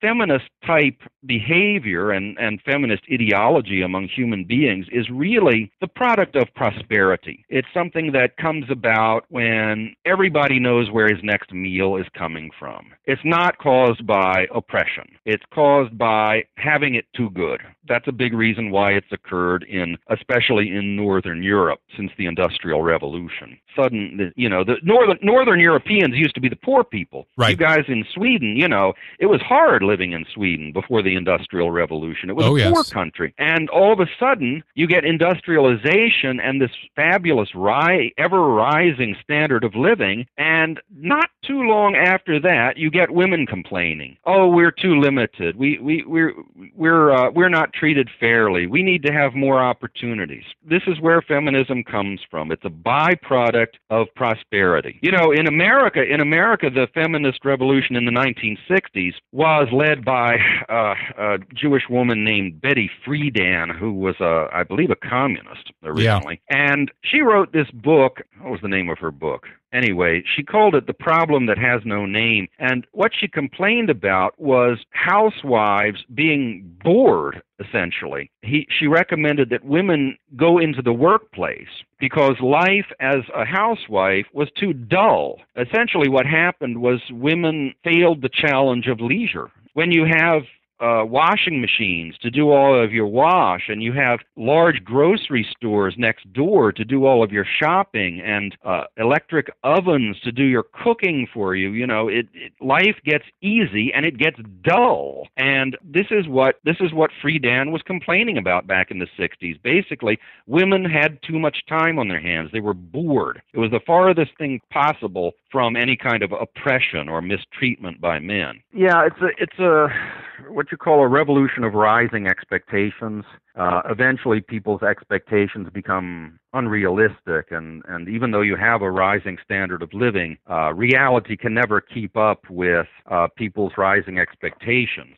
feminist type behavior and feminist ideology among human beings is really the product of prosperity. It's something that comes about when everybody knows where his next meal is coming from. It's not caused by oppression. It's caused by having it too good. That's a big reason why it's occurred especially in Northern Europe since the Industrial Revolution. The Northern Europeans used to be the poor people. Right. You guys in Sweden, it was hard living in Sweden before the Industrial Revolution. It was a poor country. And all of a sudden, you get industrialization and this fabulous ever-rising standard of living, and not too long after that, you get women complaining. Oh, we're too limited. We're not treated fairly. We need to have more opportunities. This is where feminism comes from. It's a byproduct of prosperity. In America, the feminist revolution in the 1960s was led by a Jewish woman named Betty Friedan, who was, I believe, a communist originally. Yeah. And she wrote this book. What was the name of her book? Anyway, she called it The Problem That Has No Name. And what she complained about was housewives being bored, essentially. She recommended that women go into the workplace because life as a housewife was too dull. Essentially what happened was women failed the challenge of leisure. When you have washing machines to do all of your wash, and you have large grocery stores next door to do all of your shopping, and electric ovens to do your cooking for you, life gets easy and it gets dull. And this is what Friedan was complaining about back in the 60s. Basically, women had too much time on their hands. They were bored. It was the farthest thing possible from any kind of oppression or mistreatment by men. Yeah, it's a what you call a revolution of rising expectations. Eventually, people's expectations become unrealistic, and even though you have a rising standard of living, reality can never keep up with people's rising expectations.